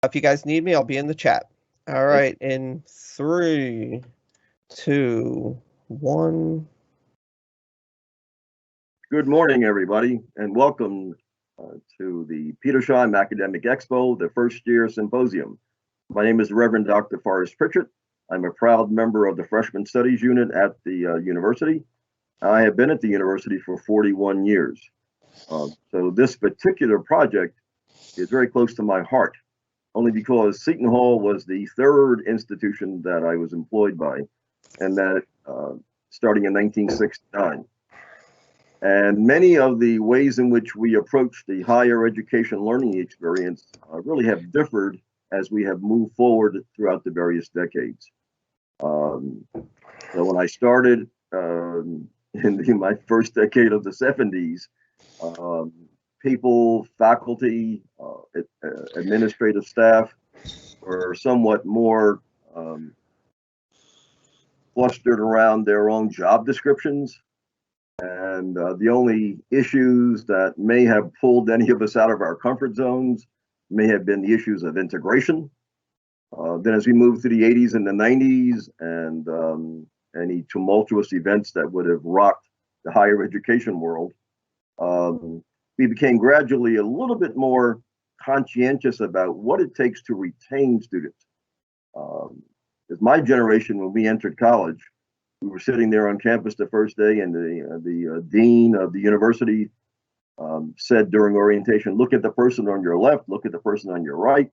If you guys need me, I'll be in the chat. All right, in 3, 2, 1. Good morning, everybody, and welcome to the Petersham Academic Expo, the first year symposium. My name is Reverend Dr. Forrest Pritchett. I'm a proud member of the Freshman Studies Unit at the university. I have been at the university for 41 years. So this particular project is very close to my heart, only because Seton Hall was the third institution that I was employed by, and that starting in 1969. And many of the ways in which we approach the higher education learning experience really have differed as we have moved forward throughout the various decades. So when I started in my first decade of the 70s, people, faculty, administrative staff were somewhat more clustered around their own job descriptions. And the only issues that may have pulled any of us out of our comfort zones may have been the issues of integration. Then as we moved through the 80s and the 90s and any tumultuous events that would have rocked the higher education world, we became gradually a little bit more conscientious about what it takes to retain students. As my generation, when we entered college, we were sitting there on campus the first day, and the dean of the university said during orientation, "Look at the person on your left, look at the person on your right."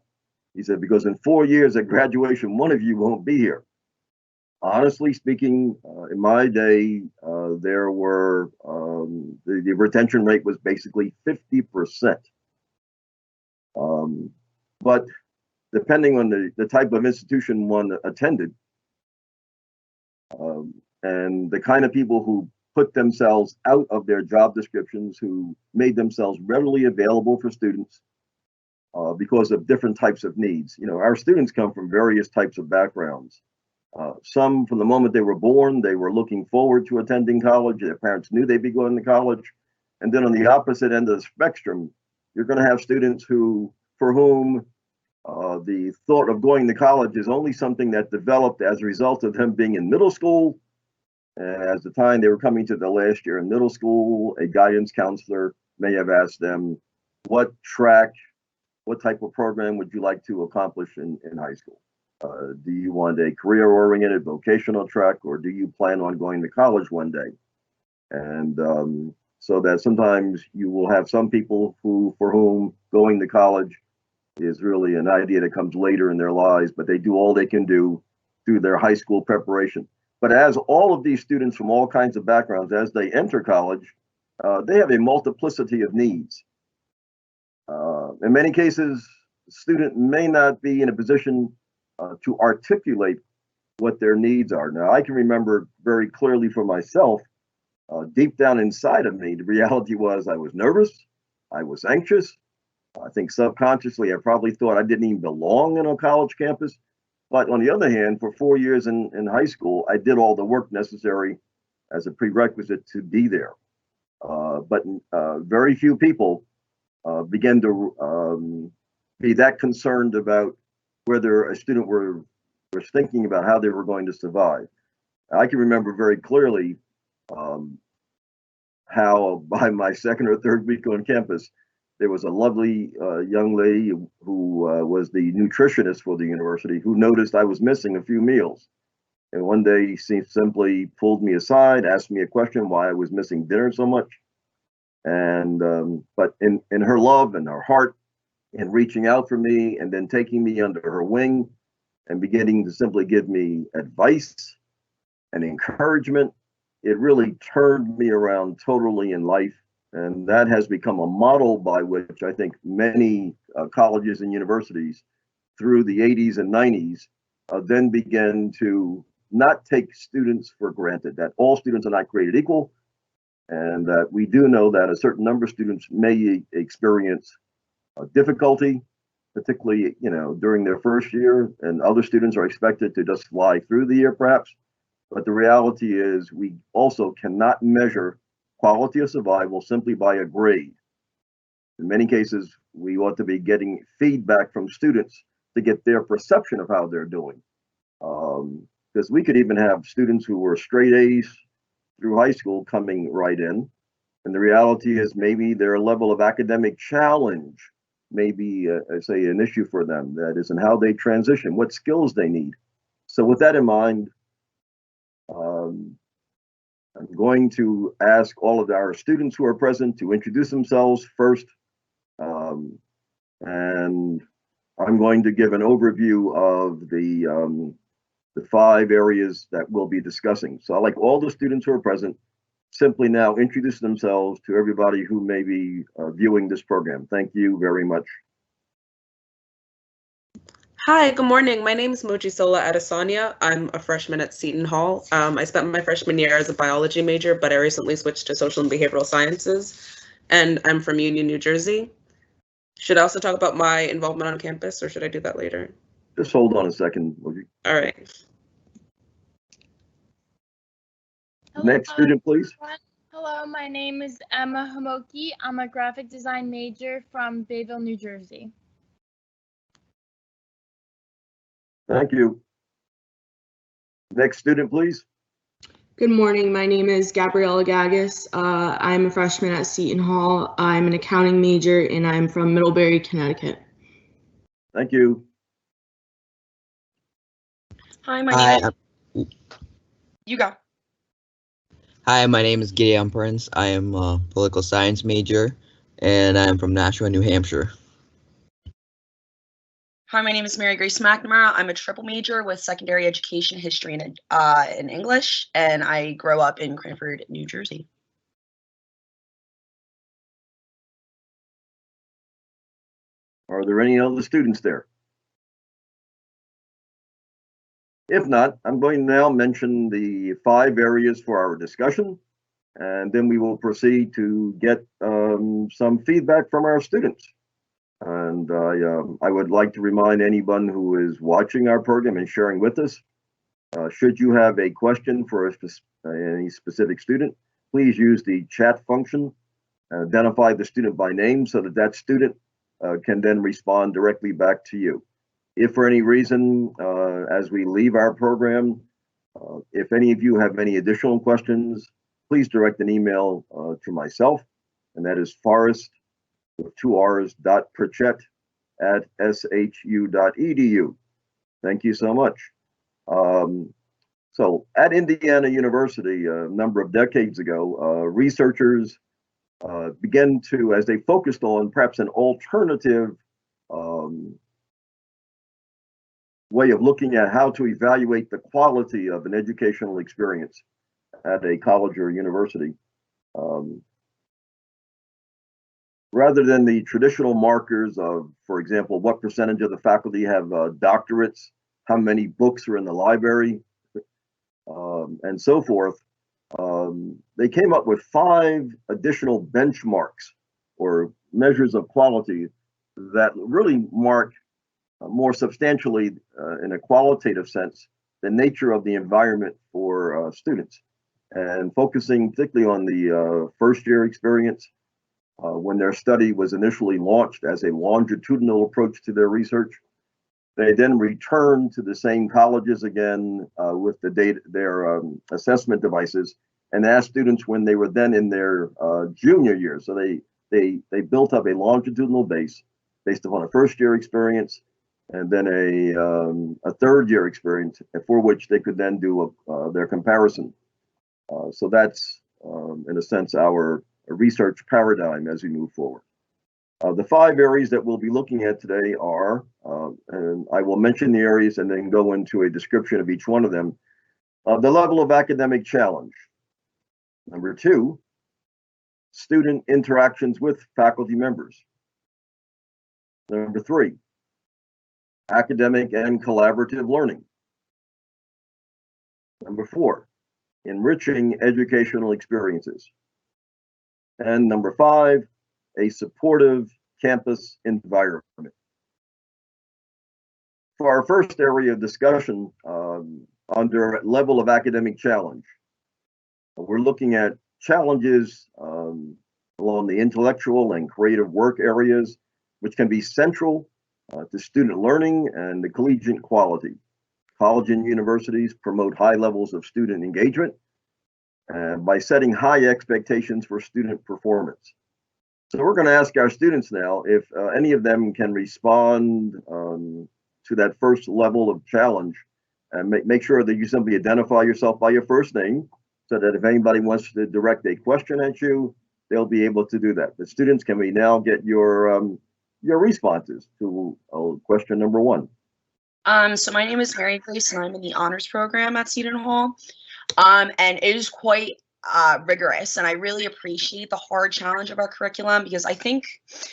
He said, "Because in 4 years at graduation, one of you won't be here." Honestly speaking, in my day, there were the retention rate was basically 50%. But depending on the type of institution one attended, and the kind of people who put themselves out of their job descriptions, who made themselves readily available for students because of different types of needs. You know, our students come from various types of backgrounds. Some, from the moment they were born, they were looking forward to attending college. Their parents knew they'd be going to college. And then on the opposite end of the spectrum, you're going to have students for whom the thought of going to college is only something that developed as a result of them being in middle school. As the time they were coming to the last year in middle school, a guidance counselor may have asked them, what type of program would you like to accomplish in high school? Do you want a career-oriented vocational track, or do you plan on going to college one day? And so that sometimes you will have some people for whom going to college is really an idea that comes later in their lives, but they do all they can do through their high school preparation. But as all of these students from all kinds of backgrounds, as they enter college, they have a multiplicity of needs. In many cases, the student may not be in a position to articulate what their needs are. Now, I can remember very clearly for myself, deep down inside of me, the reality was I was nervous, I was anxious. I think subconsciously, I probably thought I didn't even belong in a college campus. But on the other hand, for 4 years in high school, I did all the work necessary as a prerequisite to be there. But very few people began to be that concerned about whether a student was thinking about how they were going to survive. I can remember very clearly how by my second or third week on campus, there was a lovely young lady who was the nutritionist for the university who noticed I was missing a few meals. And one day she simply pulled me aside, asked me a question why I was missing dinner so much. And but in her love and her heart, in reaching out for me and then taking me under her wing and beginning to simply give me advice and encouragement, it really turned me around totally in life. And that has become a model by which I think many colleges and universities through the 80s and 90s then began to not take students for granted, that all students are not created equal, and that we do know that a certain number of students may experience difficulty, particularly during their first year, and other students are expected to just fly through the year perhaps. But the reality is we also cannot measure quality of survival simply by a grade. In many cases, we ought to be getting feedback from students to get their perception of how they're doing. Because we could even have students who were straight A's through high school coming right in. And the reality is maybe their level of academic challenge may be, say, an issue for them. That is, in how they transition, what skills they need. So with that in mind, I'm going to ask all of our students who are present to introduce themselves first. And I'm going to give an overview of the 5 areas that we'll be discussing. So I'd like all the students who are present simply now introduce themselves to everybody who may be viewing this program. Thank you very much. Hi, good morning. My name is Mojisola Adesanya. I'm a freshman at Seton Hall. I spent my freshman year as a biology major, but I recently switched to social and behavioral sciences, and I'm from Union, New Jersey. Should I also talk about my involvement on campus, or should I do that later? Just hold on a second, Moji. All right. Next student, please. Hello, my name is Emma Homoki. I'm a graphic design major from Bayville, New Jersey. Thank you. Next student, please. Good morning. My name is Gabriella Gagas. I'm a freshman at Seton Hall. I'm an accounting major and I'm from Middlebury, Connecticut. Thank you. Hi, my name is... You go. Hi, my name is Gideon Prince. I am a political science major, and I'm from Nashua, New Hampshire. Hi, my name is Mary Grace McNamara. I'm a triple major with secondary education, history, and English, and I grew up in Cranford, New Jersey. Are there any other students there? If not, I'm going to now mention the 5 areas for our discussion, and then we will proceed to get some feedback from our students. And I would like to remind anyone who is watching our program and sharing with us, should you have a question for any specific student, please use the chat function, identify the student by name so that that student can then respond directly back to you. If for any reason, as we leave our program, if any of you have any additional questions, please direct an email to myself, and that is Forrest with 2 R's .Pritchett @shu.edu. Thank you so much. So at Indiana University, a number of decades ago, researchers began to, as they focused on perhaps an alternative way of looking at how to evaluate the quality of an educational experience at a college or university. Rather than the traditional markers of, for example, what percentage of the faculty have doctorates, how many books are in the library, and so forth, they came up with 5 additional benchmarks or measures of quality that really mark more substantially, in a qualitative sense, the nature of the environment for students, and focusing particularly on the first-year experience. When their study was initially launched as a longitudinal approach to their research, they then returned to the same colleges again with the data, their assessment devices, and asked students when they were then in their junior year. So they built up a longitudinal base based upon a first-year experience, and then a third-year experience for which they could then do their comparison. So that's, in a sense, our research paradigm as we move forward. The 5 areas that we'll be looking at today are, and I will mention the areas and then go into a description of each one of them. The level of academic challenge. Number 2, student interactions with faculty members. Number 3, academic and collaborative learning. Number 4, enriching educational experiences. And number 5, a supportive campus environment. For our first area of discussion, under level of academic challenge, we're looking at challenges along the intellectual and creative work areas, which can be central to student learning and the collegiate quality. College and universities promote high levels of student engagement by setting high expectations for student performance. So we're going to ask our students now if any of them can respond to that first level of challenge, and make sure that you simply identify yourself by your first name, so that if anybody wants to direct a question at you, they'll be able to do that. The students, can we now get your responses to question number one? So my name is Mary Grace, and I'm in the honors program at Seton Hall. And it is quite rigorous, and I really appreciate the hard challenge of our curriculum, because I think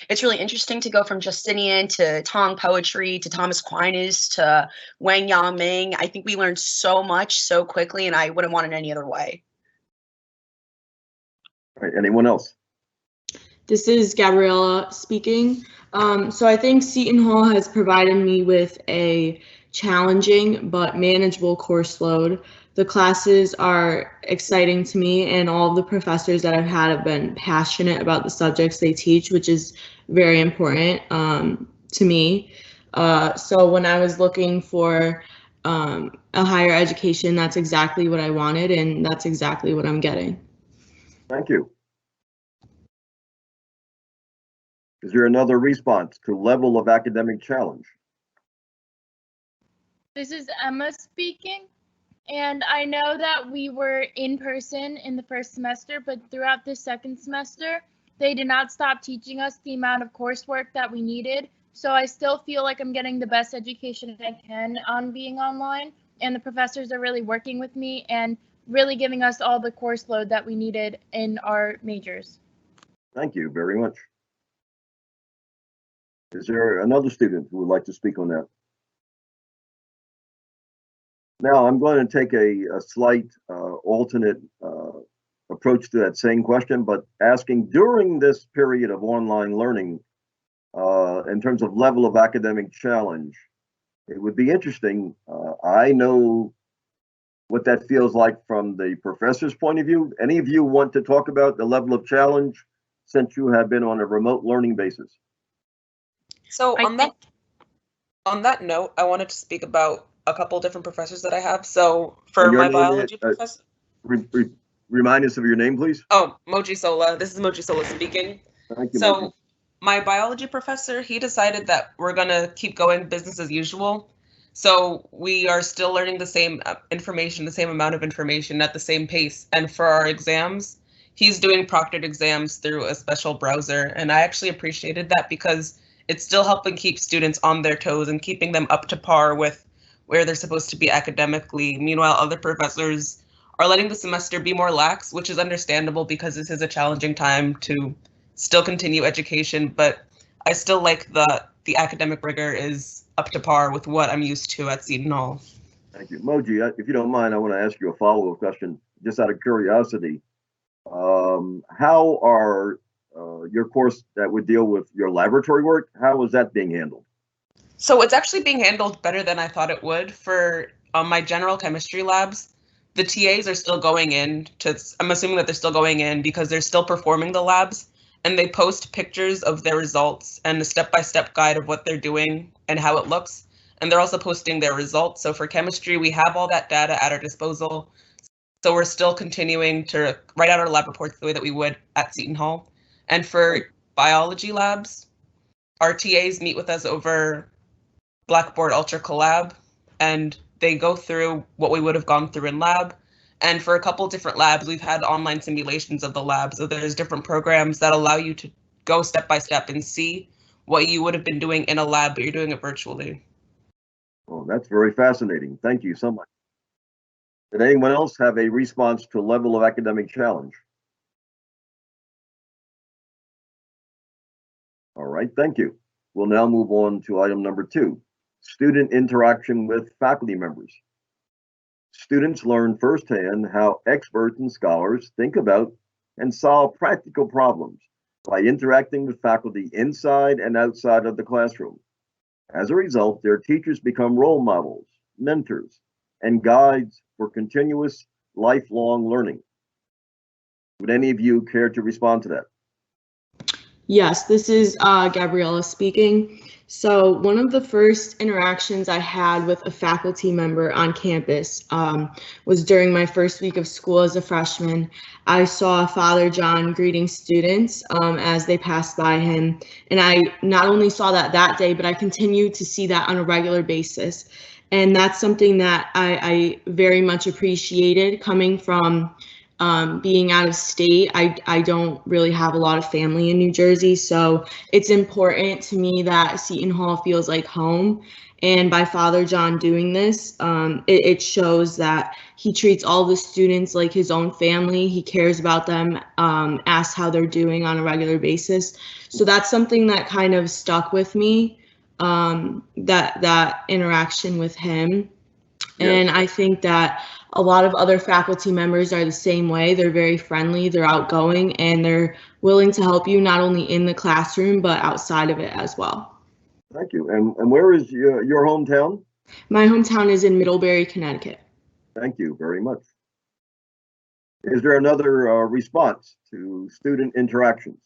it's really interesting to go from Justinian to Tong poetry to Thomas Aquinas to Wang Yangming. I think we learned so much so quickly, and I wouldn't want it any other way. All right, anyone else? This is Gabriella speaking. So I think Seton Hall has provided me with a challenging but manageable course load. The classes are exciting to me, and all of the professors that I've had have been passionate about the subjects they teach, which is very important to me. So when I was looking for a higher education, that's exactly what I wanted, and that's exactly what I'm getting. Thank you. Is there another response to level of academic challenge? This is Emma speaking. And I know that we were in person in the first semester, but throughout the second semester, they did not stop teaching us the amount of coursework that we needed. So I still feel like I'm getting the best education I can on being online. And the professors are really working with me and really giving us all the course load that we needed in our majors. Thank you very much. Is there another student who would like to speak on that? Now, I'm going to take a slight alternate approach to that same question, but asking during this period of online learning, in terms of level of academic challenge, it would be interesting. I know what that feels like from the professor's point of view. Any of you want to talk about the level of challenge since you have been on a remote learning basis? So on that note, I wanted to speak about a couple different professors that I have. So for my biology professor, remind us of your name, please. Oh, Moji Sola. This is Moji Sola speaking. Thank you. So Moji. my biology professor, he decided that we're gonna keep going business as usual. So we are still learning the same information, the same amount of information at the same pace. And for our exams, he's doing proctored exams through a special browser. And I actually appreciated that because it's still helping keep students on their toes and keeping them up to par with where they're supposed to be academically. Meanwhile, other professors are letting the semester be more lax, which is understandable because this is a challenging time to still continue education, but I still like the academic rigor is up to par with what I'm used to at Seton Hall. Thank you. Moji, if you don't mind, I want to ask you a follow-up question, just out of curiosity. How are your course that would deal with your laboratory work, how is that being handled? So it's actually being handled better than I thought it would. For my general chemistry labs, the TAs are still going in to, I'm assuming that they're still going in because they're still performing the labs, and they post pictures of their results and a step-by-step guide of what they're doing and how it looks. And they're also posting their results. So for chemistry, we have all that data at our disposal. So we're still continuing to write out our lab reports the way that we would at Seton Hall. And for biology labs, our TAs meet with us over Blackboard Ultra Collab, and they go through what we would have gone through in lab. And for a couple different labs, we've had online simulations of the lab. So there's different programs that allow you to go step by step and see what you would have been doing in a lab, but you're doing it virtually. Oh, that's very fascinating. Thank you so much. Did anyone else have a response to level of academic challenge? All right, thank you. We'll now move on to item number 2, student interaction with faculty members. Students learn firsthand how experts and scholars think about and solve practical problems by interacting with faculty inside and outside of the classroom. As a result, their teachers become role models, mentors, and guides for continuous lifelong learning. Would any of you care to respond to that? Yes, this is Gabriella speaking. So one of the first interactions I had with a faculty member on campus was during my first week of school as a freshman. I saw Father John greeting students as they passed by him. And I not only saw that day, but I continued to see that on a regular basis. And that's something that I very much appreciated coming from being out of state. I don't really have a lot of family in New Jersey, so it's important to me that Seton Hall feels like home. And by Father John doing this, it shows that he treats all the students like his own family. He cares about them, asks how they're doing on a regular basis. So that's something that kind of stuck with me, that interaction with him. And I think that a lot of other faculty members are the same way. They're very friendly, they're outgoing, and they're willing to help you not only in the classroom, but outside of it as well. Thank you. And where is your hometown? My hometown is in Middlebury, Connecticut. Thank you very much. Is there another response to student interactions?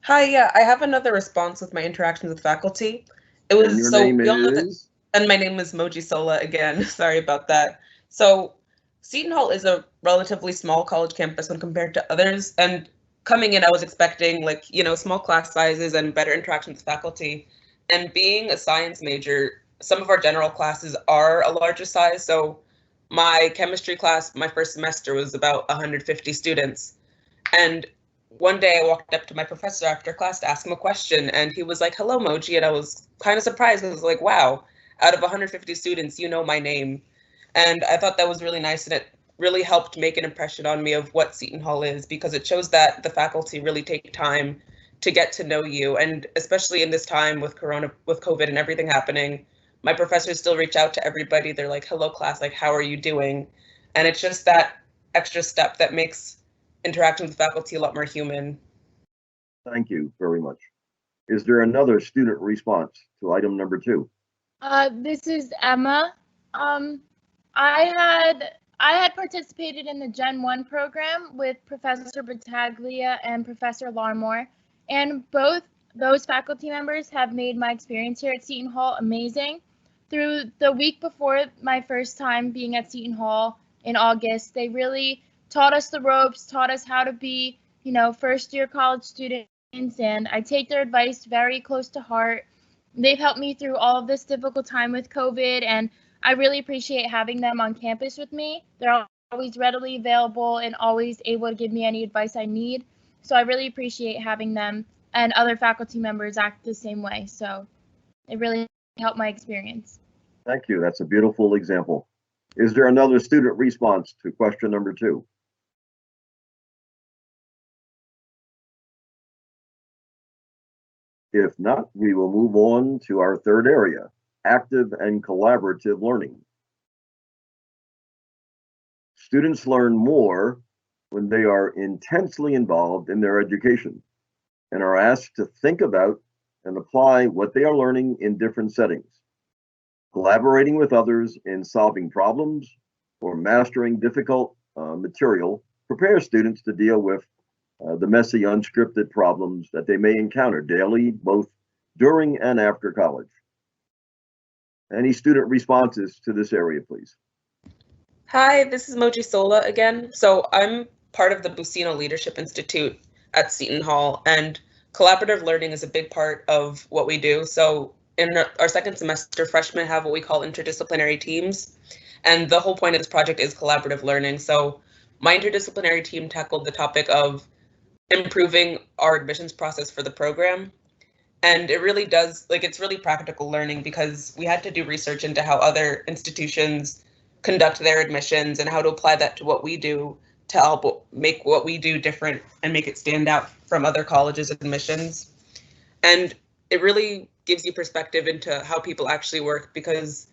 Hi, yeah, I have another response with my interactions with faculty. It And was your so name we all know that, is? and my name is Moji Sola again. Sorry about that. So Seton Hall is a relatively small college campus when compared to others. And coming in, I was expecting like, small class sizes and better interactions with faculty. And being a science major, some of our general classes are a larger size. So my chemistry class, my first semester was about 150 students. And one day I walked up to my professor after class to ask him a question, and he was like, "Hello, Moji," and I was kind of surprised. I was like, wow, out of 150 students, you know my name. And I thought that was really nice, and it really helped make an impression on me of what Seton Hall is, because it shows that the faculty really take time to get to know you. And especially in this time with COVID and everything happening, my professors still reach out to everybody. They're like, "Hello, class, like, how are you doing?" And it's just that extra step that makes interacting with faculty a lot more human. Thank you very much. Is there another student response to item number 2? This is Emma. I had participated in the Gen 1 program with Professor Battaglia and Professor Larmore, and both those faculty members have made my experience here at Seton Hall amazing. Through the week before my first time being at Seton Hall in August, they really taught us the ropes, taught us how to be, first-year college students, and I take their advice very close to heart. They've helped me through all of this difficult time with COVID, and I really appreciate having them on campus with me. They're always readily available and always able to give me any advice I need. So I really appreciate having them, and other faculty members act the same way. So it really helped my experience. Thank you. That's a beautiful example. Is there another student response to question number 2? If not, we will move on to our third area, active and collaborative learning. Students learn more when they are intensely involved in their education and are asked to think about and apply what they are learning in different settings. Collaborating with others in solving problems or mastering difficult material prepares students to deal with the messy, unscripted problems that they may encounter daily, both during and after college. Any student responses to this area, please? Hi, this is Moji Sola again. So I'm part of the Buccino Leadership Institute at Seton Hall, and collaborative learning is a big part of what we do. So in our second semester, freshmen have what we call interdisciplinary teams. And the whole point of this project is collaborative learning. So my interdisciplinary team tackled the topic of improving our admissions process for the program. And it really does, it's really practical learning, because we had to do research into how other institutions conduct their admissions and how to apply that to what we do to help make what we do different and make it stand out from other colleges' admissions. And it really gives you perspective into how people actually work, because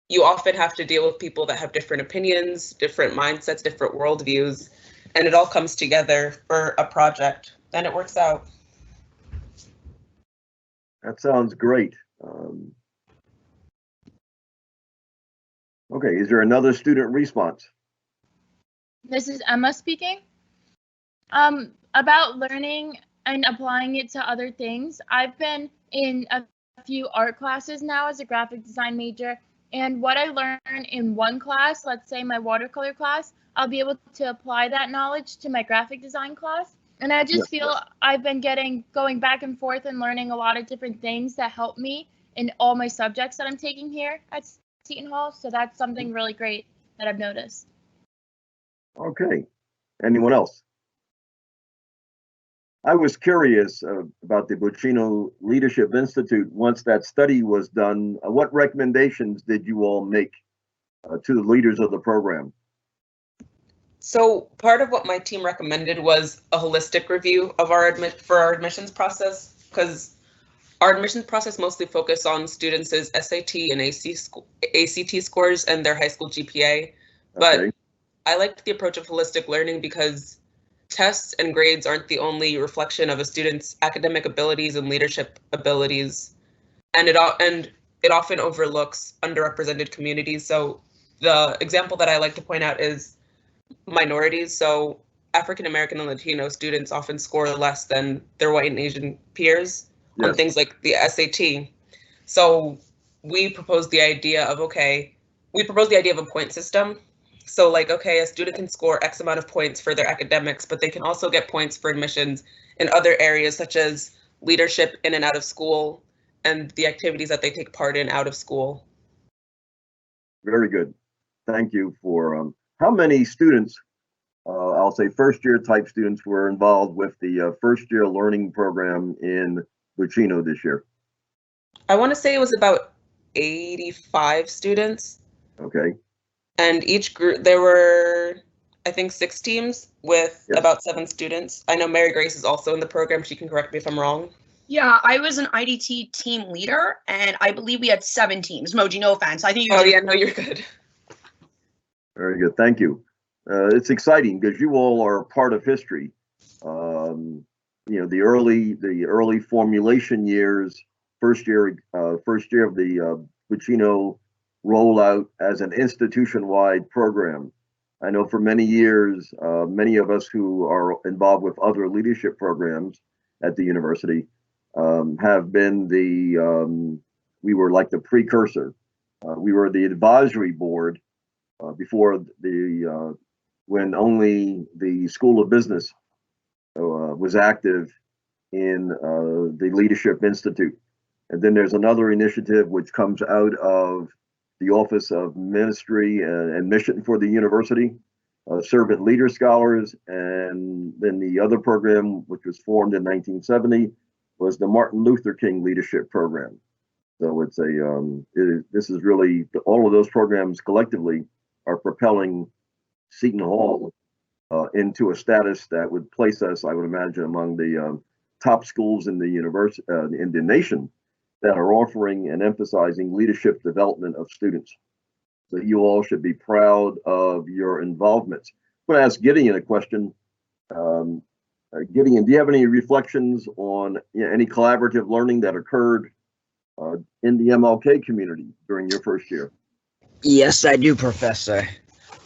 you often have to deal with people that have different opinions, different mindsets, different worldviews, and it all comes together for a project, and it works out. That sounds great. Okay, is there another student response? This is Emma speaking. About learning and applying it to other things. I've been in a few art classes now as a graphic design major, and what I learn in one class, let's say my watercolor class, I'll be able to apply that knowledge to my graphic design class. And I just feel I've been going back and forth and learning a lot of different things that help me in all my subjects that I'm taking here at Seton Hall. So that's something really great that I've noticed. Okay. Anyone else? I was curious about the Buccino Leadership Institute. Once that study was done, what recommendations did you all make to the leaders of the program? So part of what my team recommended was a holistic review of our admissions process, because our admissions process mostly focused on students' SAT and ACT scores and their high school GPA. But Okay. I liked the approach of holistic learning because tests and grades aren't the only reflection of a student's academic abilities and leadership abilities, and it often overlooks underrepresented communities. So the example that I like to point out is minorities. So African American and Latino students often score less than their white and Asian peers on things like the SAT. So we proposed the idea of a point system. So like, okay, a student can score X amount of points for their academics, but they can also get points for admissions in other areas such as leadership in and out of school and the activities that they take part in out of school. Very good. Thank you for, how many students, I'll say first year type students, were involved with the first year learning program in Buccino this year? I want to say it was about 85 students. Okay. And each group, there were, I think, 6 teams with about 7 students. I know Mary Grace is also in the program. She can correct me if I'm wrong. Yeah, I was an IDT team leader, and I believe we had 7 teams. Moji, no offense. I think you. Oh yeah, no, you're good. Very good. Thank you. It's exciting because you all are part of history. You know, the early formulation years, first year of the Buccino rollout as an institution-wide program. I know for many years, many of us who are involved with other leadership programs at the university have been we were like the precursor. We were the advisory board before when only the School of Business was active in the Leadership Institute. And then there's another initiative which comes out of the Office of Ministry and Mission for the university, Servant Leader Scholars, and then the other program, which was formed in 1970, was the Martin Luther King Leadership Program. So it's this is really, all of those programs collectively are propelling Seton Hall into a status that would place us, I would imagine, among the top schools in the university, in the nation, that are offering and emphasizing leadership development of students. So you all should be proud of your involvements. I'm going to ask Gideon a question. Gideon, do you have any reflections on any collaborative learning that occurred in the MLK community during your first year? Yes, I do, Professor.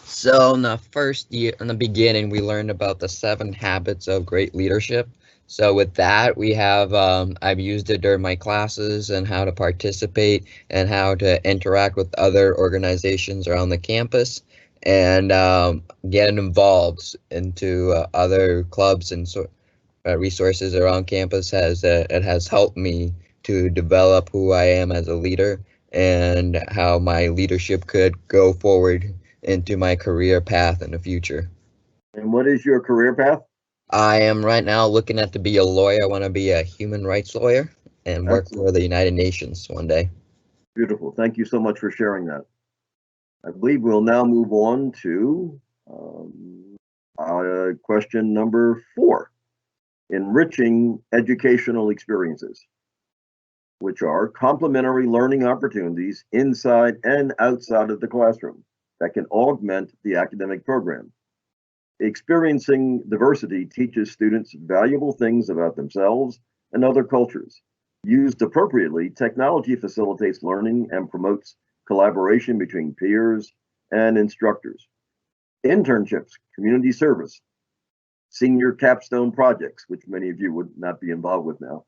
So in the first year, in the beginning, we learned about the 7 habits of great leadership. So with that, we have, I've used it during my classes and how to participate and how to interact with other organizations around the campus and get involved into other clubs and resources around campus. It has helped me to develop who I am as a leader and how my leadership could go forward into my career path in the future. And what is your career path? I am right now looking to be a lawyer. I want to be a human rights lawyer and work for the United Nations one day. Beautiful. Thank you so much for sharing that. I believe we'll now move on to question number 4, enriching educational experiences, which are complementary learning opportunities inside and outside of the classroom that can augment the academic program. Experiencing diversity teaches students valuable things about themselves and other cultures. Used appropriately, technology facilitates learning and promotes collaboration between peers and instructors. Internships, community service, senior capstone projects, which many of you would not be involved with now,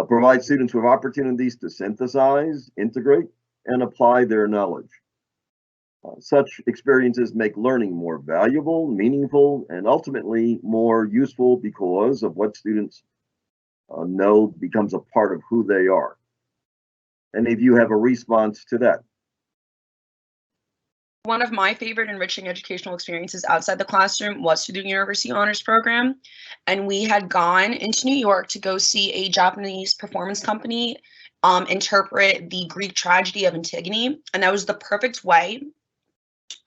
provide students with opportunities to synthesize, integrate, and apply their knowledge. Such experiences make learning more valuable, meaningful, and ultimately more useful because of what students know becomes a part of who they are. Any of you have a response to that? One of my favorite enriching educational experiences outside the classroom was through the University Honors Program. And we had gone into New York to go see a Japanese performance company interpret the Greek tragedy of Antigone. And that was the perfect way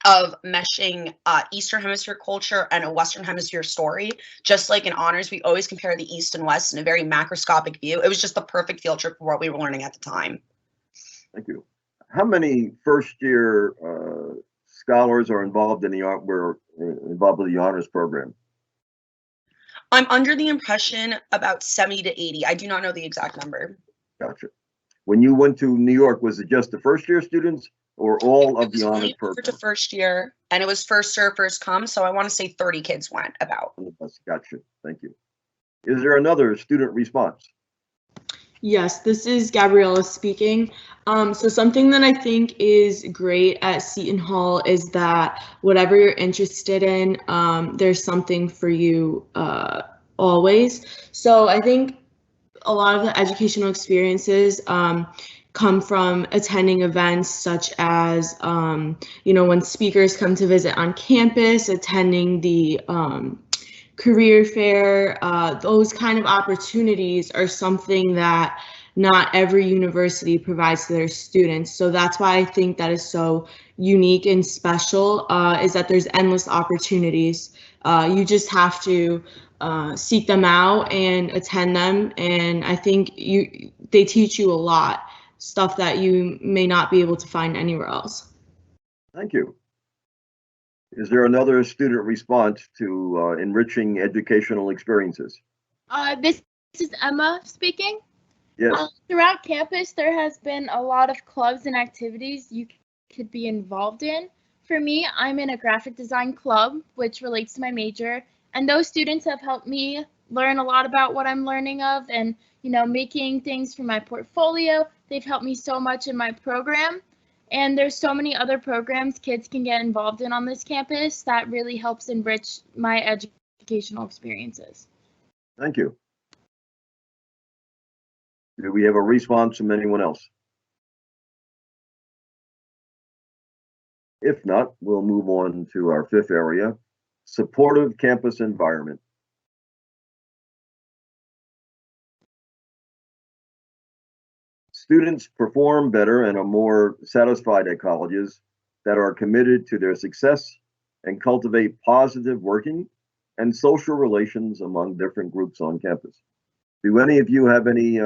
of meshing Eastern Hemisphere culture and a Western Hemisphere story. Just like in honors, we always compare the East and West in a very macroscopic view. It was just the perfect field trip for what we were learning at the time. Thank you. How many first-year scholars are involved in involved with the honors program? I'm under the impression about 70 to 80. I do not know the exact number. Gotcha. When you went to New York, was it just the first-year students or all of the honors program? To first year, and it was first serve, first come. So I want to say 30 kids went about. Gotcha. Thank you. Is there another student response? Yes, this is Gabriella speaking. So something that I think is great at Seton Hall is that whatever you're interested in, there's something for you always. So I think a lot of the educational experiences come from attending events such as, when speakers come to visit on campus, attending the career fair. Those kind of opportunities are something that not every university provides to their students. So that's why I think that is so unique and special, is that there's endless opportunities. You just have to seek them out and attend them. And I think they teach you a lot, stuff that you may not be able to find anywhere else. Thank you. Is there another student response to enriching educational experiences? This is Emma speaking. Yes. Throughout campus, there has been a lot of clubs and activities you could be involved in. For me, I'm in a graphic design club, which relates to my major, and those students have helped me learn a lot about what I'm learning of and, making things for my portfolio. They've helped me so much in my program. And there's so many other programs kids can get involved in on this campus that really helps enrich my educational experiences. Thank you. Do we have a response from anyone else? If not, we'll move on to our fifth area, supportive campus environment. Students perform better and are more satisfied at colleges that are committed to their success and cultivate positive working and social relations among different groups on campus. Do any of you have any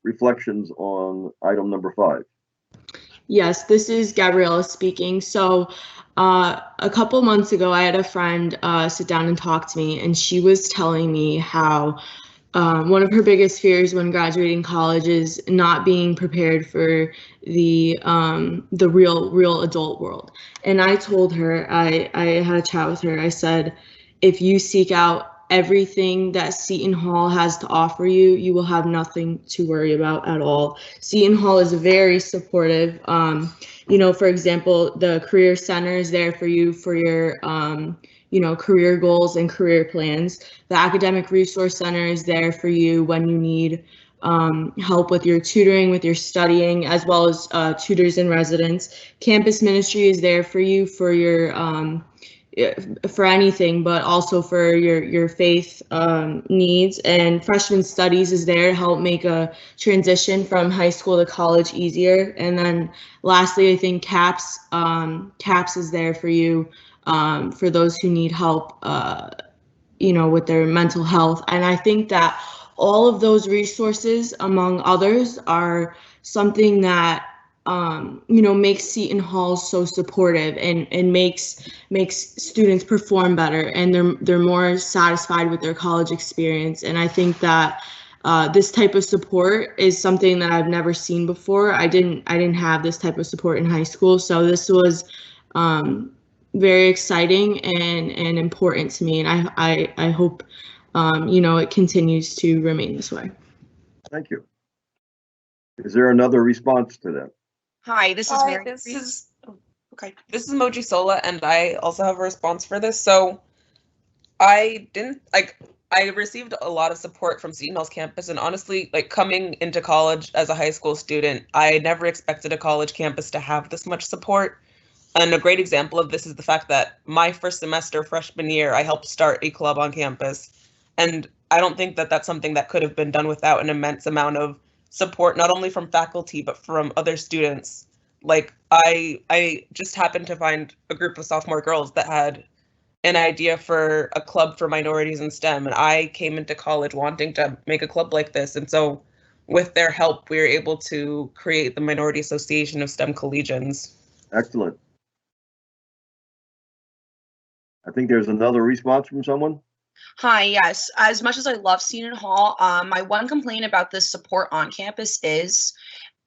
reflections on item number 5? Yes, this is Gabriella speaking. So a couple months ago, I had a friend sit down and talk to me, and she was telling me how one of her biggest fears when graduating college is not being prepared for the real adult world. And I told her, I had a chat with her. I said, if you seek out everything that Seton Hall has to offer you, you will have nothing to worry about at all. Seton Hall is very supportive. For example, the Career Center is there for you for your career goals and career plans. The Academic Resource Center is there for you when you need help with your tutoring, with your studying, as well as tutors in residence. Campus Ministry is there for you for your for anything, but also for your faith needs. And Freshman Studies is there to help make a transition from high school to college easier. And then lastly, I think CAPS is there for you for those who need help, with their mental health. And I think that all of those resources, among others, are something that makes Seton Hall so supportive and makes students perform better, and they're more satisfied with their college experience. And I think that this type of support is something that I've never seen before. I didn't have this type of support in high school, so this was very exciting and important to me, and I hope it continues to remain this way. Thank you. Is there another response to that? Hi, this is Hi, Mary. this is Okay. this is Moji Sola, and I also have a response for this. So I received a lot of support from Seton Hall's campus, and honestly, like coming into college as a high school student, I never expected a college campus to have this much support. And a great example of this is the fact that my first semester freshman year, I helped start a club on campus. And I don't think that that's something that could have been done without an immense amount of support, not only from faculty, but from other students. Like I just happened to find a group of sophomore girls that had an idea for a club for minorities in STEM. And I came into college wanting to make a club like this. And so with their help, we were able to create the Minority Association of STEM Collegians. Excellent. I think there's another response from someone. Hi, yes. As much as I love Seton Hall, my one complaint about this support on campus is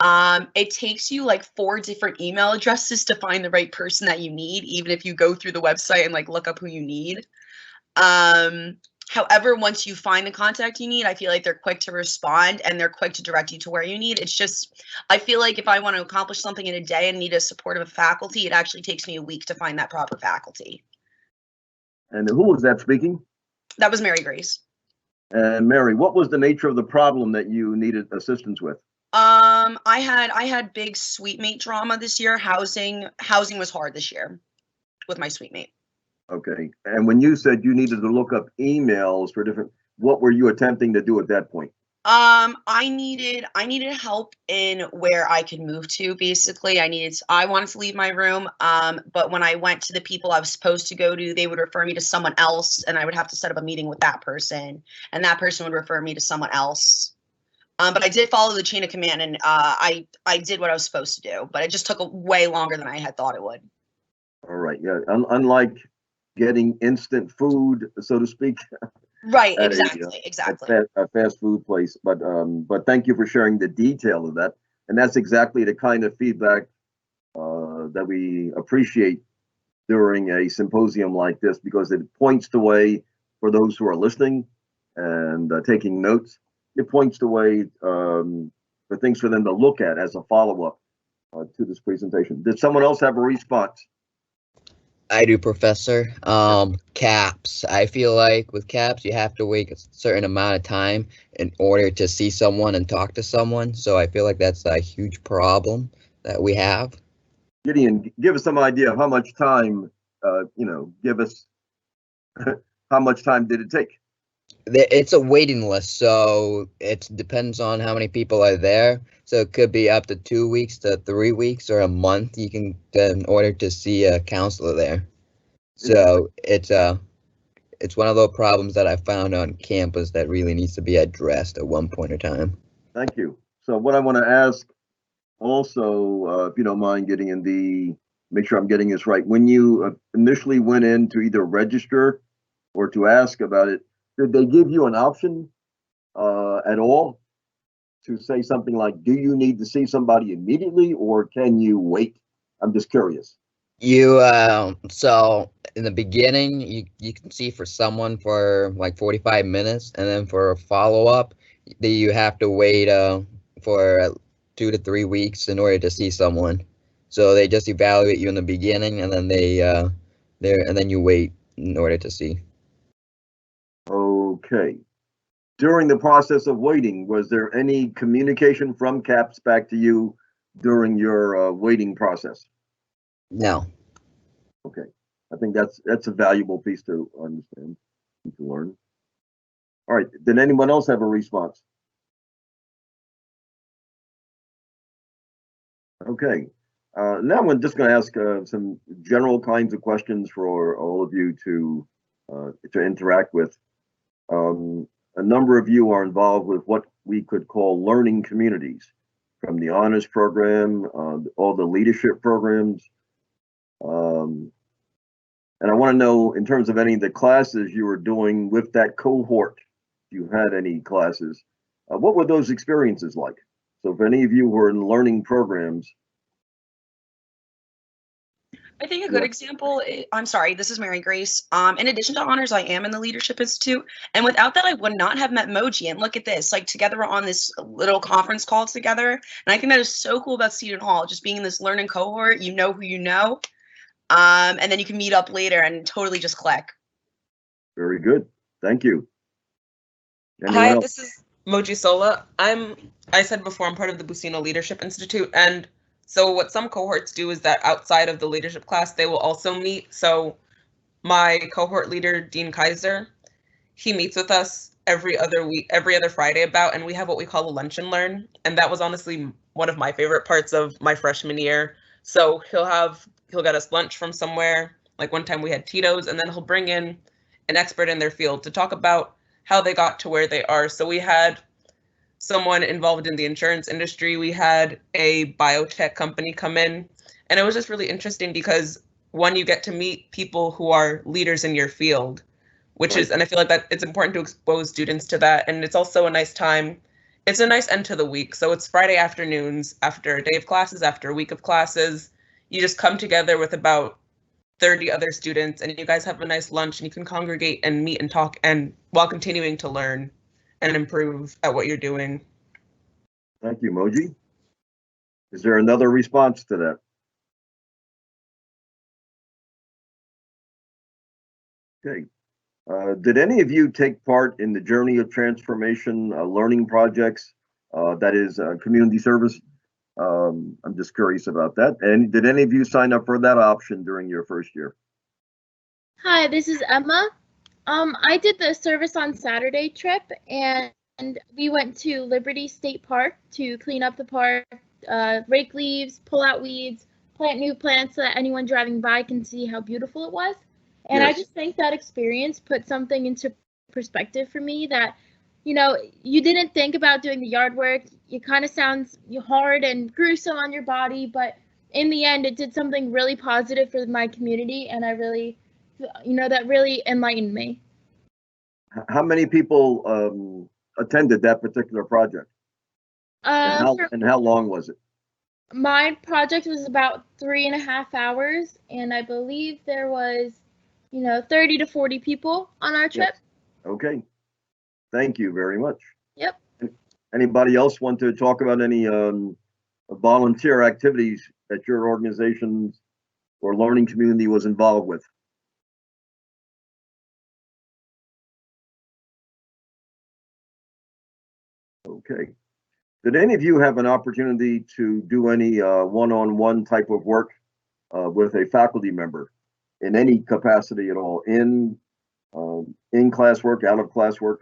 it takes you like 4 different email addresses to find the right person that you need, even if you go through the website and like look up who you need. However, once you find the contact you need, I feel like they're quick to respond and they're quick to direct you to where you need. It's just, I feel like if I want to accomplish something in a day and need a support of a faculty, it actually takes me a week to find that proper faculty. And who was that speaking? That was Mary Grace. And Mary, what was the nature of the problem that you needed assistance with? I had big suite mate drama this year. Housing was hard this year with my suite mate. Okay. And when you said you needed to look up emails for different, what were you attempting to do at that point? I needed help in where I could move to. Basically, I wanted to leave my room. But when I went to the people I was supposed to go to, they would refer me to someone else, and I would have to set up a meeting with that person, and that person would refer me to someone else. But I did follow the chain of command, and I did what I was supposed to do. But it just took way longer than I had thought it would. All right. Yeah. Unlike getting instant food, so to speak. Right. at Exactly. a fast food place. But thank you for sharing the detail of that. And that's exactly the kind of feedback that we appreciate during a symposium like this, because it points the way for those who are listening and taking notes. It points the way for things for them to look at as a follow-up to this presentation. Did someone else have a response? I do, Professor. CAPS. I feel like with CAPS, you have to wait a certain amount of time in order to see someone and talk to someone. So I feel like that's a huge problem that we have. Gideon, give us some idea of how much time, give us, how much time did it take? It's a waiting list, so it depends on how many people are there. So it could be up to 2 weeks to 3 weeks or a month. You can in order to see a counselor there. So it's one of those problems that I found on campus that really needs to be addressed at one point in time. Thank you. So what I want to ask also, if you don't mind getting make sure I'm getting this right. When you initially went in to either register or to ask about it, did they give you an option at all to say something like, do you need to see somebody immediately or can you wait? I'm just curious. So in the beginning, you can see for someone for like 45 minutes, and then for a follow-up, you have to wait for 2 to 3 weeks in order to see someone. So they just evaluate you in the beginning, and then and then you wait in order to see. Okay. During the process of waiting, was there any communication from CAPS back to you during your waiting process? No. Okay. I think that's a valuable piece to understand, to learn. All right. Did anyone else have a response? Okay. Now I'm just going to ask some general kinds of questions for all of you to interact with. A number of you are involved with what we could call learning communities, from the honors program, all the leadership programs. And I want to know, in terms of any of the classes you were doing with that cohort, if you had any classes, what were those experiences like? So if any of you were in learning programs. I think a good Yeah. example, I'm sorry, this is Mary Grace. In addition to honors, I am in the Leadership Institute. And without that, I would not have met Moji. And look at this, like together we're on this little conference call together. And I think that is so cool about Seton Hall, just being in this learning cohort, you know who you know. And then you can meet up later and totally just click. Very good. Thank you. Anyone Hi, else? this is Moji Sola. I said before, I'm part of the Buccino Leadership Institute, and so what some cohorts do is that outside of the leadership class, they will also meet. So my cohort leader, Dean Kaiser, he meets with us every other week, every other Friday and we have what we call a lunch and learn. And that was honestly one of my favorite parts of my freshman year. So he'll get us lunch from somewhere. Like one time we had Tito's, and then he'll bring in an expert in their field to talk about how they got to where they are. So we had someone involved in the insurance industry. We had a biotech company come in, and it was just really interesting because one, you get to meet people who are leaders in your field, which is, and I feel like that it's important to expose students to that. And it's also a nice time. It's a nice end to the week. So it's Friday afternoons after a day of classes, after a week of classes. You just come together with about 30 other students and you guys have a nice lunch and you can congregate and meet and talk and while continuing to learn and improve at what you're doing. Thank you, Moji. Is there another response to that? Okay. Did any of you take part in the Journey of Transformation learning projects? That is community service. I'm just curious about that. And did any of you sign up for that option during your first year? Hi, this is Emma. I did the Service on Saturday trip, and we went to Liberty State Park to clean up the park, rake leaves, pull out weeds, plant new plants so that anyone driving by can see how beautiful it was. And Yes. I just think that experience put something into perspective for me that, you know, you didn't think about doing the yard work. It kind of sounds hard and gruesome on your body, but in the end, it did something really positive for my community, and I really, that really enlightened me. How many people attended that particular project? And how long was it? My project was about 3.5 hours, and I believe there was, 30 to 40 people on our trip. Yes. Okay. Thank you very much. Yep. Anybody else want to talk about any volunteer activities that your organization or learning community was involved with? Okay. Did any of you have an opportunity to do any one-on-one type of work with a faculty member in any capacity at all, in class work, out of class work?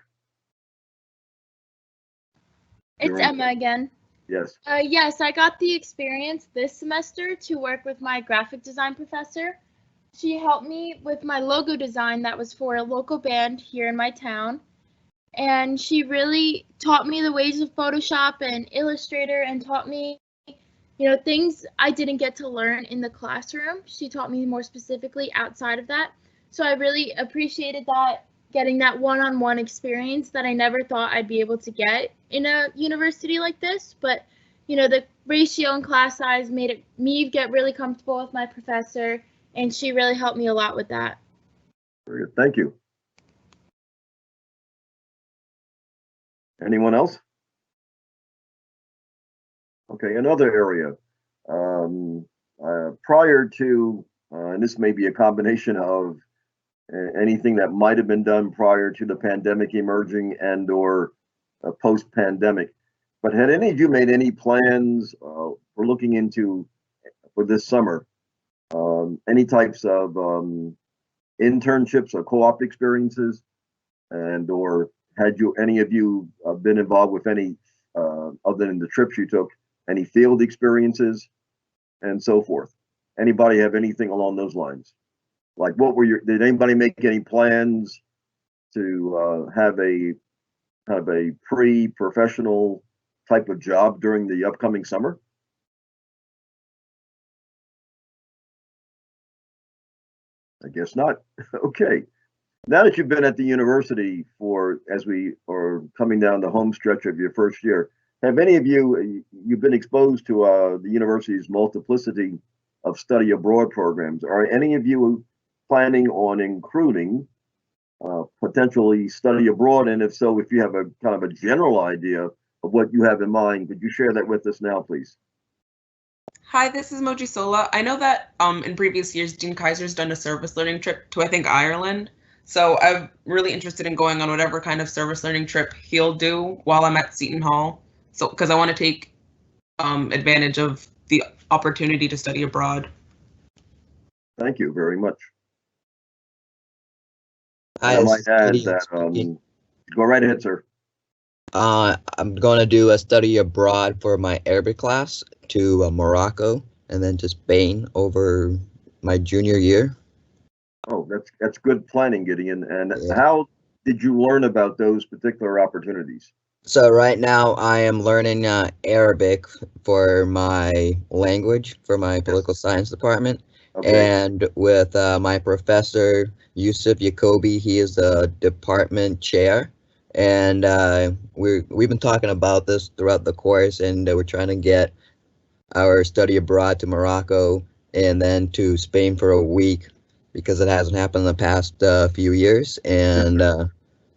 It's Emma again. Yes. Yes, I got the experience this semester to work with my graphic design professor. She helped me with my logo design that was for a local band here in my town. And she really taught me the ways of Photoshop and Illustrator and taught me, things I didn't get to learn in the classroom. She taught me more specifically outside of that. So I really appreciated that, getting that one-on-one experience that I never thought I'd be able to get in a university like this. But, the ratio and class size made me get really comfortable with my professor, and she really helped me a lot with that. Very good. Thank you. Anyone else? Okay, another area. Prior to, and this may be a combination of anything that might have been done prior to the pandemic emerging and or post-pandemic, but had any of you made any plans for looking into for this summer, any types of internships or co-op experiences, and or had any of you been involved with any, other than the trips you took, any field experiences and so forth? Anybody have anything along those lines? Like did anybody make any plans to have a kind of a pre-professional type of job during the upcoming summer? I guess not. Okay. Now that you've been at the university as we are coming down the home stretch of your first year, have any of you've been exposed to the university's multiplicity of study abroad programs. Are any of you planning on including potentially study abroad? And if so, if you have a kind of a general idea of what you have in mind, could you share that with us now, please? Hi, this is Moji Sola. I know that in previous years, Dean Kaiser's done a service learning trip to, I think, Ireland. So I'm really interested in going on whatever kind of service learning trip he'll do while I'm at Seton Hall. So, because I want to take advantage of the opportunity to study abroad. Thank you very much. Hi, I this might is add Gideon that, speaking. go right ahead, sir. I'm going to do a study abroad for my Arabic class to Morocco and then to Spain over my junior year. Oh, that's good planning, Gideon. And Yeah. how did you learn about those particular opportunities? So right now I am learning Arabic for my language for my political science department. Okay. And with my professor, Yusuf Yacobi, he is the department chair. And we've been talking about this throughout the course, and we're trying to get our study abroad to Morocco and then to Spain for a week because it hasn't happened in the past few years. And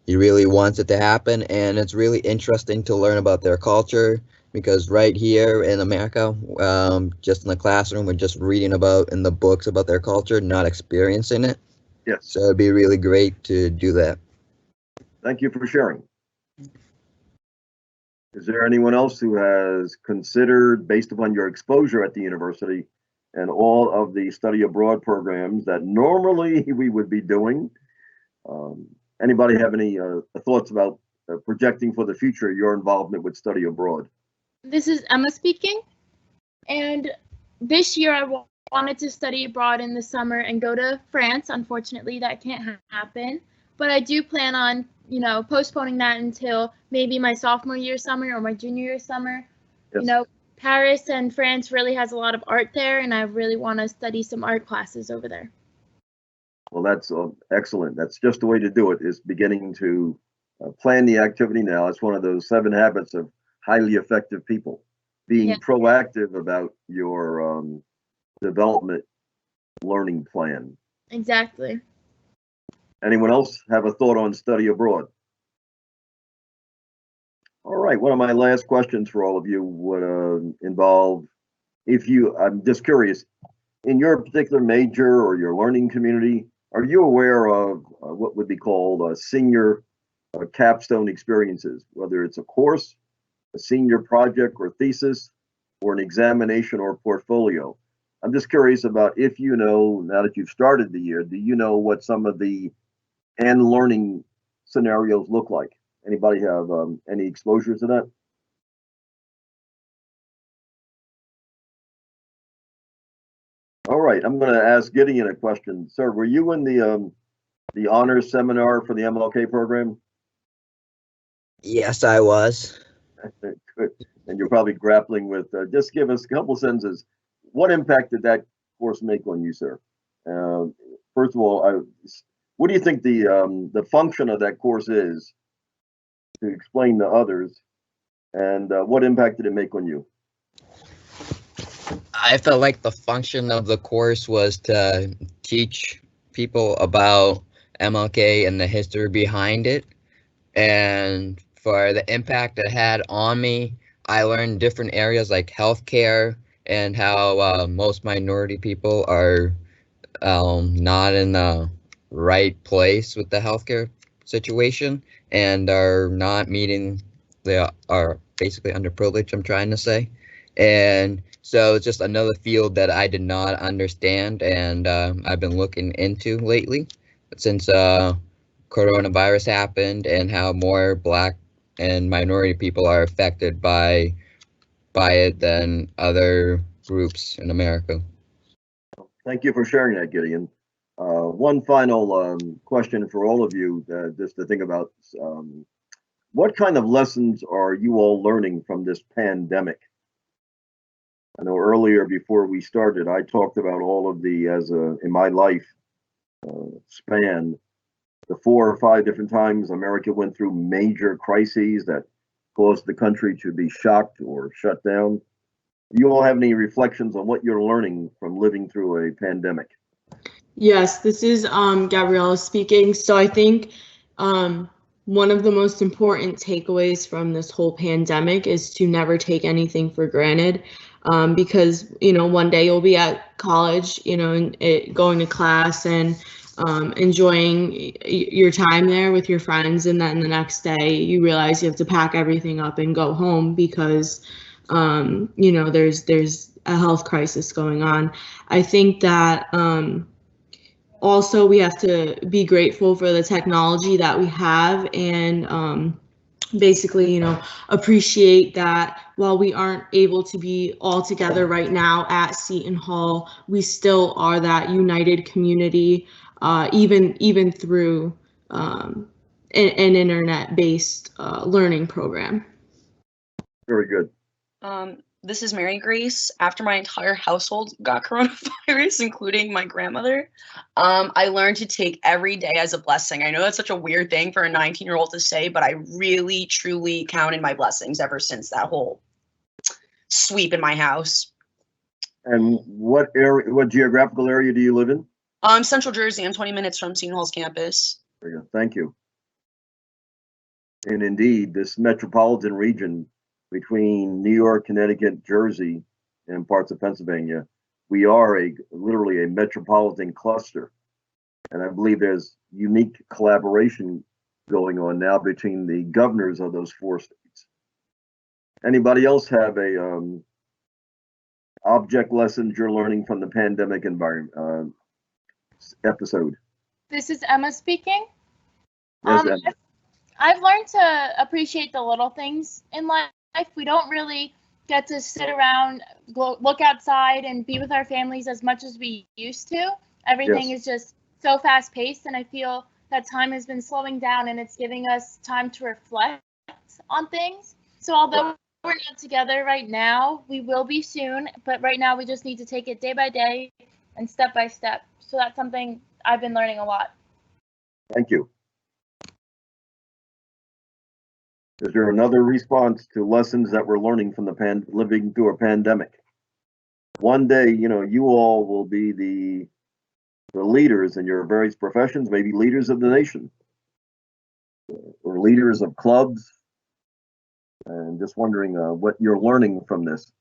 he really wants it to happen, and it's really interesting to learn about their culture because right here in America, just in the classroom, we're just reading about in the books about their culture, not experiencing it. Yes. So it'd be really great to do that. Thank you for sharing. Is there anyone else who has considered, based upon your exposure at the university and all of the study abroad programs that normally we would be doing, anybody have any thoughts about projecting for the future your involvement with study abroad? This is Emma speaking. And this year I wanted to study abroad in the summer and go to France. Unfortunately, that can't happen. But I do plan on, postponing that until maybe my sophomore year summer or my junior year summer. Yes. Paris and France really has a lot of art there, and I really want to study some art classes over there. Well, that's excellent. That's just the way to do it, is beginning to plan the activity now. It's one of those 7 habits of highly effective people, being proactive about your development learning plan. Exactly. Anyone else have a thought on study abroad? All right, one of my last questions for all of you would involve, I'm just curious, in your particular major or your learning community, are you aware of what would be called senior capstone experiences, whether it's a course, a senior project or thesis, or an examination or portfolio? I'm just curious about if you know, now that you've started the year, do you know what some of the end learning scenarios look like? Anybody have any exposure to that? All right, I'm going to ask Gideon a question. Sir, were you in the honors seminar for the MLK program? Yes, I was. Good. And you're probably grappling with, just give us a couple sentences. What impact did that course make on you, sir? First of all, what do you think the function of that course is, to explain to others, and what impact did it make on you? I felt like the function of the course was to teach people about MLK and the history behind it. And for the impact it had on me, I learned different areas like healthcare and how most minority people are not in the right place with the healthcare situation and are not meeting, they are basically underprivileged, I'm trying to say. And so it's just another field that I did not understand, and I've been looking into lately since coronavirus happened, and how more Black and minority people are affected by it than other groups in America. Thank you for sharing that, Gideon. One final question for all of you, just to think about. What kind of lessons are you all learning from this pandemic? I know earlier, before we started, I talked about all of in my life span, the 4 or 5 different times America went through major crises that caused the country to be shocked or shut down. Do you all have any reflections on what you're learning from living through a pandemic? Yes, this is Gabriella speaking. So I think one of the most important takeaways from this whole pandemic is to never take anything for granted, because one day you'll be at college, and going to class and enjoying your time there with your friends, and then the next day you realize you have to pack everything up and go home because there's a health crisis going on. I think that also we have to be grateful for the technology that we have, and basically appreciate that while we aren't able to be all together right now at Seton Hall, we still are that united community, even through an internet-based learning program. Very good. This is Mary Grace. After my entire household got coronavirus, including my grandmother, I learned to take every day as a blessing. I know that's such a weird thing for a 19-year-old to say, but I really, truly counted my blessings ever since that whole sweep in my house. And what geographical area do you live in? Central Jersey. I'm 20 minutes from Seton Hall's campus. Very good. Thank you. And indeed, this metropolitan region between New York, Connecticut, Jersey, and parts of Pennsylvania, we are literally a metropolitan cluster. And I believe there's unique collaboration going on now between the governors of those 4 states. Anybody else have a object lessons you're learning from the pandemic environment episode? This is Emma speaking. Yes, Emma. I've learned to appreciate the little things in life. We don't really get to sit around, look outside, and be with our families as much as we used to. Everything is just so fast paced, and I feel that time has been slowing down, and it's giving us time to reflect on things. So although we're not together right now, we will be soon, but right now we just need to take it day by day and step by step. So that's something I've been learning a lot. Thank you. Is there another response to lessons that we're learning from living through a pandemic? One day, you all will be the leaders in your various professions, maybe leaders of the nation, or leaders of clubs, and just wondering what you're learning from this.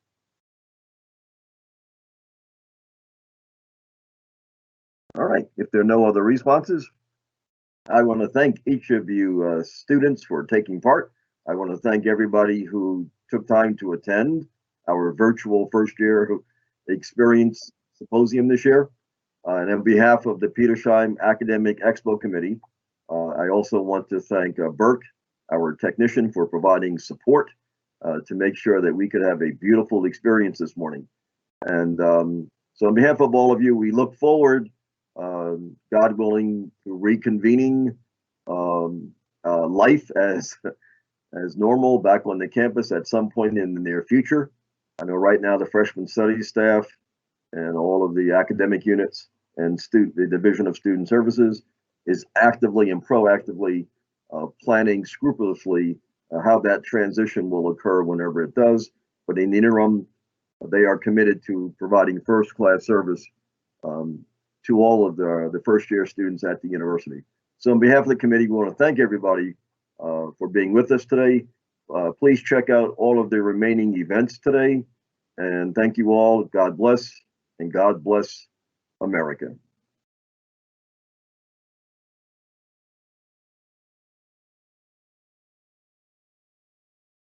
All right, if there are no other responses, I want to thank each of you students for taking part. I want to thank everybody who took time to attend our virtual first year experience symposium this year. And on behalf of the Petersheim Academic Expo Committee, I also want to thank Burke, our technician, for providing support to make sure that we could have a beautiful experience this morning. And so on behalf of all of you, we look forward, God willing, to reconvening life as normal back on the campus at some point in the near future. I know right now the freshman studies staff and all of the academic units and the Division of Student Services is actively and proactively planning scrupulously how that transition will occur whenever it does. But in the interim, they are committed to providing first-class service to all of the first-year students at the university. So on behalf of the committee, we want to thank everybody for being with us today. Please check out all of the remaining events today. And thank you all. God bless, and God bless America.